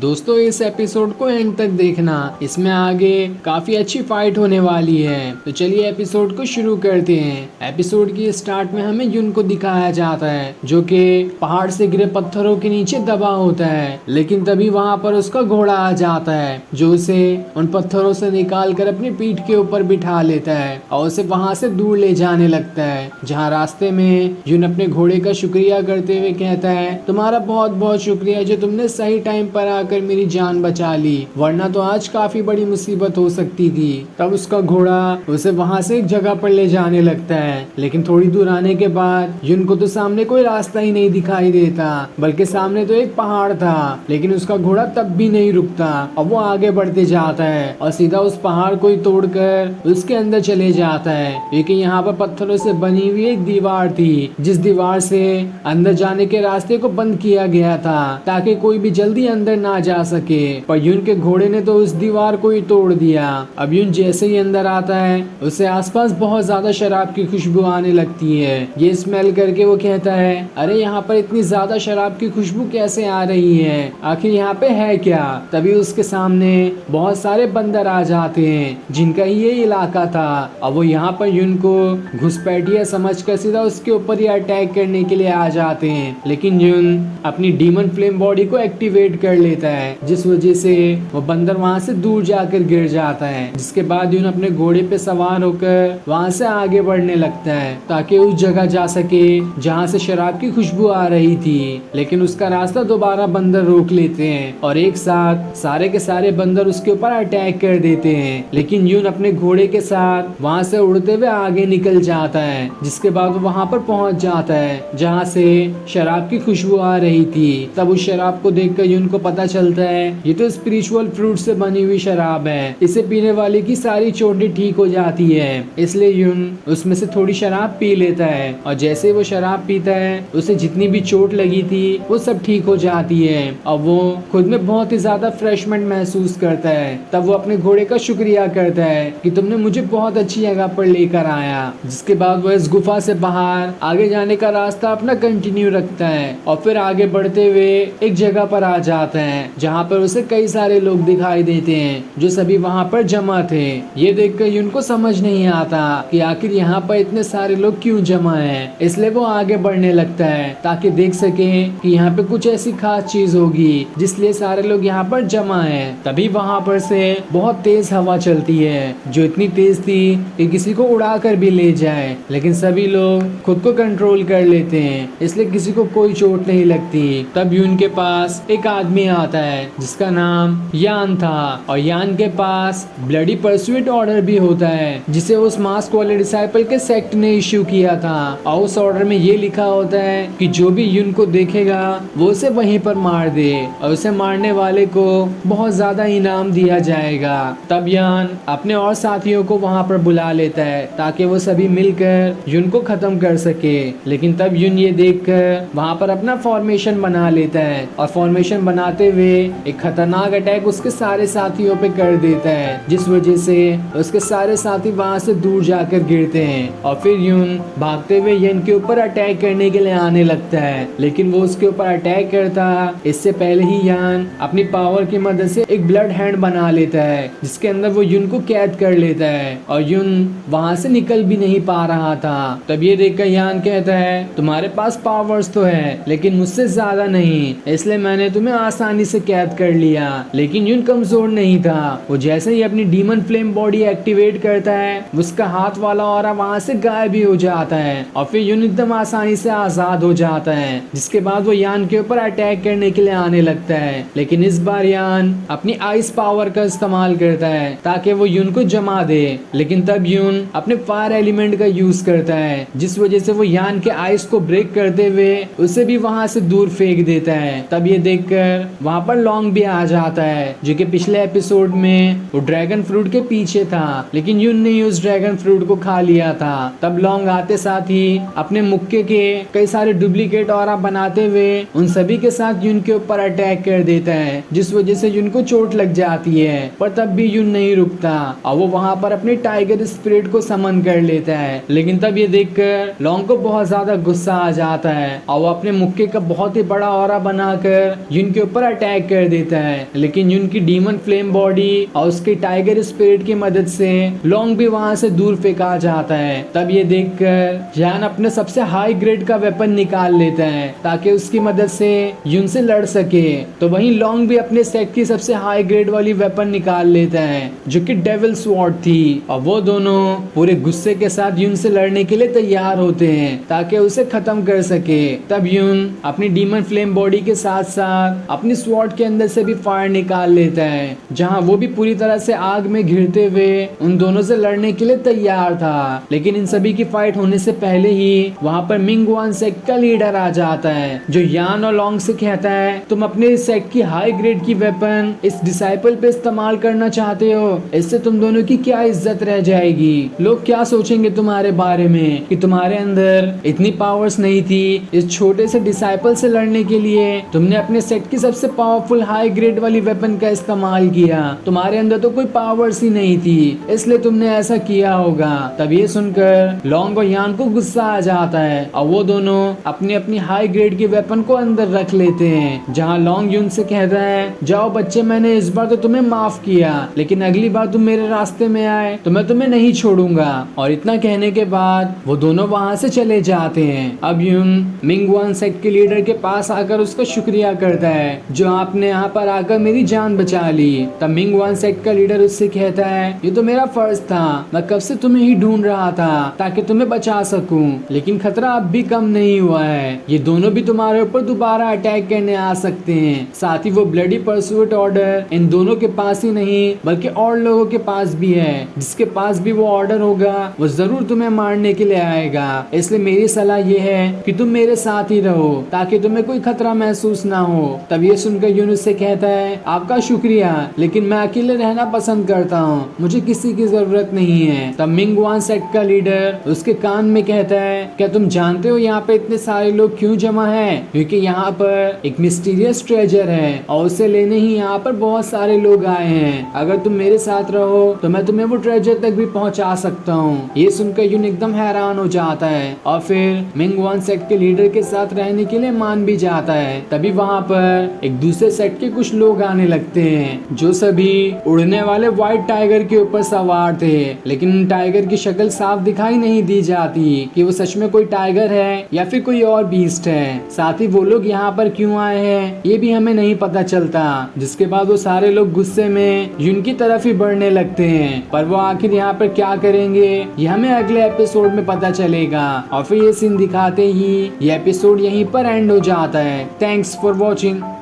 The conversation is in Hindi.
दोस्तों इस एपिसोड को एंड तक देखना, इसमें आगे काफी अच्छी फाइट होने वाली है। तो चलिए एपिसोड को शुरू करते हैं। एपिसोड की स्टार्ट में हमें युन को दिखाया जाता है जो कि पहाड़ से गिरे पत्थरों के नीचे दबा होता है, लेकिन तभी वहां पर उसका घोड़ा आ जाता है जो उसे उन पत्थरों से निकाल कर अपनी पीठ के ऊपर बिठा लेता है और उसे वहां से दूर ले जाने लगता है। जहाँ रास्ते में युन अपने घोड़े का शुक्रिया करते हुए कहता है, तुम्हारा बहुत बहुत शुक्रिया जो तुमने सही टाइम पर आकर मेरी जान बचा ली, वरना तो आज काफी बड़ी मुसीबत हो सकती थी। तब उसका घोड़ा उसे वहां से एक जगह पर ले जाने लगता है, लेकिन थोड़ी दूर आने के बाद युन को तो सामने कोई रास्ता ही नहीं दिखाई देता, बल्कि सामने तो एक पहाड़ था। लेकिन उसका घोड़ा तब भी नहीं रुकता और वो आगे बढ़ते जाता है और सीधा उस पहाड़ को ही तोड़कर उसके अंदर चले जाता है, क्योंकि यहाँ पर पत्थरों से बनी हुई एक दीवार थी जिस दीवार से अंदर जाने के रास्ते को बंद किया गया था ताकि कोई भी जल्दी अंदर ना जा सके। पर युन के घोड़े ने तो उस दीवार को ही तोड़ दिया। अब युन जैसे ही अंदर आता है उसे आसपास बहुत ज्यादा शराब की खुशबू आने लगती है। ये स्मेल करके वो कहता है, अरे यहाँ पर इतनी ज्यादा शराब की खुशबू कैसे आ रही है, आखिर यहाँ पे है क्या। तभी उसके सामने बहुत सारे बंदर आ जाते हैं जिनका ये इलाका था और वो यहाँ पर युन को घुसपैठिया समझकर सीधा उसके ऊपर ही अटैक करने के लिए आ जाते हैं। लेकिन युन अपनी डीमन फ्लेम बॉडी को एक्टिवेट कर लेता है, जिस वजह से वो बंदर वहाँ से दूर जाकर गिर जाता है। जिसके बाद युन अपने घोड़े पे सवार होकर वहाँ से आगे बढ़ने लगता है ताकि उस जगह जा सके जहाँ से शराब की खुशबू आ रही थी। लेकिन उसका रास्ता दोबारा बंदर रोक लेते हैं और एक साथ सारे के सारे बंदर उसके ऊपर अटैक कर देते हैं। लेकिन युन अपने घोड़े के साथ वहाँ से उड़ते हुए आगे निकल जाता है, जिसके बाद वो वहाँ पर पहुँच जाता है जहाँ से शराब की खुशबू आ रही थी। तब उस शराब को देखकर युन को पता चलता है ये तो स्पिरिचुअल फ्रूट से बनी हुई शराब है, इसे पीने वाले की सारी चोटें ठीक हो जाती है। इसलिए युन उसमें से थोड़ी शराब पी लेता है और जैसे वो शराब पीता है उसे जितनी भी चोट लगी थी वो सब ठीक हो जाती है और वो खुद में बहुत ही ज्यादा फ्रेशमेंट महसूस करता है। तब वो अपने घोड़े का शुक्रिया करता है कि तुमने मुझे बहुत अच्छी जगह पर लेकर आया। जिसके बाद वो इस गुफा से बाहर आगे जाने का रास्ता अपना कंटिन्यू रखता है और फिर आगे बढ़ते हुए एक जगह पर आ जाता है जहाँ पर उसे कई सारे लोग दिखाई देते हैं जो सभी वहाँ पर जमा थे। ये देखकर युन को समझ नहीं आता कि आखिर यहाँ पर इतने सारे लोग क्यों जमा हैं। इसलिए वो आगे बढ़ने लगता है ताकि देख सके कि यहाँ पे कुछ ऐसी खास चीज होगी जिसलिए सारे लोग यहाँ पर जमा हैं। तभी वहाँ पर से बहुत तेज हवा चलती है जो इतनी तेज थी कि किसी को उड़ा कर भी ले जाए, लेकिन सभी लोग खुद को कंट्रोल कर लेते हैं इसलिए किसी को कोई चोट नहीं लगती। तब युन के पास एक आदमी आता है जिसका नाम यान था और यान के पास ब्लडी परस्यूट ऑर्डर भी होता है जिसे उस मास्क वाले डिसाइपल के सेक्ट ने इश्यू किया था। और उस ऑर्डर में ये लिखा होता है कि जो भी युन को देखेगा वो उसे वहीं पर मार दे और उसे मारने वाले को बहुत ज्यादा इनाम दिया जाएगा। तब यान अपने और साथियों को वहाँ पर बुला लेता है ताकि वो सभी मिलकर युन को खत्म कर सके। लेकिन तब युन ये देखकर वहाँ पर अपना फॉर्मेशन बना लेता है और फॉर्मेशन बनाते हुए एक खतरनाक अटैक उसके सारे साथियों पे कर देता है, जिस वजह से उसके सारे साथी वहाँ से दूर जाकर गिरते हैं। और फिर युन भागते हुए यान के ऊपर अटैक करने के लिए आने लगता है, लेकिन वो उसके ऊपर अटैक करता इससे पहले ही यान अपनी पावर की मदद से एक ब्लड हैंड बना लेता है जिसके अंदर वो युन को कैद कर लेता है और युन वहाँ से निकल भी नहीं पा रहा था। तब ये देखकर यान कहता है, तुम्हारे पास पावर्स तो है लेकिन मुझसे ज्यादा नहीं, इसलिए मैंने तुम्हें आसानी से कैद कर लिया। लेकिन युन कमजोर नहीं था, वो जैसे ही अपनी डीमन फ्लेम बॉडी एक्टिवेट करता है उसका हाथ वाला ऑरा वहाँ से गायब भी हो जाता है और फिर युन एकदम आसानी से आजाद हो जाता है। जिसके बाद वो यान के ऊपर अटैक करने के लिए आने लगता है, लेकिन इस बार यान अपनी आइस पावर का इस्तेमाल करता है ताकि वो युन को जमा दे। लेकिन तब युन अपने फायर एलिमेंट का यूज करता है जिस वजह से वो यान के आइस को ब्रेक करते हुए उसे भी वहाँ से दूर फेंक देता है। तब ये देखकर वहाँ पर लॉन्ग भी आ जाता है जो कि पिछले एपिसोड में वो ड्रैगन फ्रूट के पीछे था, लेकिन युन ने उस ड्रैगन फ्रूट को खा लिया था। तब लॉन्ग आते साथ ही अपने मुक्के के कई सारे डुप्लीकेट ऑरा बनाते हुए उन सभी के साथ युन के ऊपर अटैक कर देता है जिस वजह से युन को चोट लग जाती है। पर तब भी युन नहीं रुकता और वो वहाँ पर अपने टाइगर स्पिरिट को समन कर लेता है। लेकिन तब ये देखकर लॉन्ग को बहुत ज्यादा गुस्सा आ जाता है और वो अपने मुक्के का बहुत ही बड़ा ऑरा बनाकर युन के ऊपर अटैक अटैक कर देता है, लेकिन यून की डीमन फ्लेम बॉडी और उसके टाइगर स्पिरिट की मदद से लॉन्ग भी वहां से दूर फेंका जाता है। तब ये देखकर जैन अपने सबसे हाई ग्रेड का वेपन निकाल लेता है ताकि उसकी मदद से यून से लड़ सके। तो वहीं लॉन्ग भी अपने सेट की सबसे हाई ग्रेड वाली वेपन निकाल लेता है जो कि डेविल स्वॉर्ड थी, और वो दोनों पूरे गुस्से के साथ यून से लड़ने के लिए तैयार होते हैं ताकि उसे खत्म कर सके। तब यून अपनी डीमन फ्लेम बॉडी के साथ साथ अपनी स्वॉर्ड के अंदर से भी फायर निकाल लेता है, जहां वो भी पूरी तरह से आग में घिरते हुए उन दोनों से लड़ने के लिए तैयार था। लेकिन इन सभी की फाइट होने से पहले ही वहां पर मिंग वन सेक्ट का लीडर आ जाता है जो यान और लॉन्ग से कहता है, तुम अपने सेक्ट की हाई ग्रेड की वेपन इस डिसाइपल पे इस्तेमाल करना चाहते हो, इससे तुम दोनों की क्या इज्जत रह जाएगी। लोग क्या सोचेंगे तुम्हारे बारे में कि तुम्हारे अंदर इतनी पावर्स नहीं थी इस छोटे से डिसाइपल से लड़ने के लिए। तुमने अपने सेट की सबसे पावरफुल हाई ग्रेड वाली वेपन का इस्तेमाल किया, तुम्हारे अंदर तो कोई पावर्स ही नहीं थी, इसलिए तुमने ऐसा किया होगा। तब ये सुनकर लॉन्ग और यान को गुस्सा आ जाता है और वो दोनों अपनी अपनी हाई ग्रेड की वेपन को अंदर रख लेते हैं, जहाँ लॉन्ग यून से कहता है, जाओ बच्चे, मैंने इस बार तो तुम्हें माफ किया, लेकिन अगली बार तुम मेरे रास्ते में आए तो मैं तुम्हें नहीं छोड़ूंगा। और इतना कहने के बाद वो दोनों वहाँ से चले जाते हैं। अब यून मिंग वन सेक्ट के लीडर के पास आकर उसका शुक्रिया करता है, जो आपने यहाँ पर आकर मेरी जान बचा ली। तब मिंग वन सेक्ट का लीडर उससे कहता है, ये तो मेरा फर्ज था, मैं कब से तुम्हें ही ढूंढ रहा था ताकि तुम्हें बचा सकूं, लेकिन खतरा अब भी कम नहीं हुआ है, ये दोनों भी तुम्हारे ऊपर दोबारा अटैक करने आ सकते हैं। साथ ही वो ब्लडी परसूट ऑर्डर इन दोनों के पास ही नहीं बल्कि और लोगों के पास भी है, जिसके पास भी वो ऑर्डर होगा वो जरूर तुम्हें मारने के लिए आएगा। इसलिए मेरी सलाह ये है कि तुम मेरे साथ ही रहो ताकि तुम्हें कोई खतरा महसूस ना हो। तब ये सुनकर यूनुस से कहता है, आपका शुक्रिया, लेकिन मैं अकेले रहना पसंद करता हूँ, मुझे किसी की जरूरत नहीं है। तब मिंग वन सेक्ट का लीडर उसके कान में कहता है, क्या तुम जानते हो यहाँ पे इतने सारे लोग क्यों जमा हैं? क्योंकि यहाँ पर एक मिस्टीरियस ट्रेजर है और उसे लेने ही यहाँ पर बहुत सारे लोग आए हैं। अगर तुम मेरे साथ रहो तो मैं तुम्हें वो ट्रेजर तक भी पहुँचा सकता हूँ। ये सुनकर यून एकदम हैरान हो जाता है और फिर मिंग वन सेक्ट के लीडर के साथ रहने के लिए मान भी जाता है। तभी वहाँ पर एक दूसरे सेट के कुछ लोग आने लगते हैं जो सभी उड़ने वाले व्हाइट टाइगर के ऊपर सवार थे, लेकिन टाइगर की शक्ल साफ दिखाई नहीं दी जाती कि वो सच में कोई टाइगर है या फिर कोई और बीस्ट है। साथ ही वो लोग यहाँ पर क्यों आए हैं ये भी हमें नहीं पता चलता। जिसके बाद वो सारे लोग गुस्से में यून की तरफ ही बढ़ने लगते हैं, पर वो आखिर यहाँ पर क्या करेंगे ये हमें अगले एपिसोड में पता चलेगा। और फिर ये सीन दिखाते ही ये एपिसोड यहीं पर एंड हो जाता है। Thanks for watching.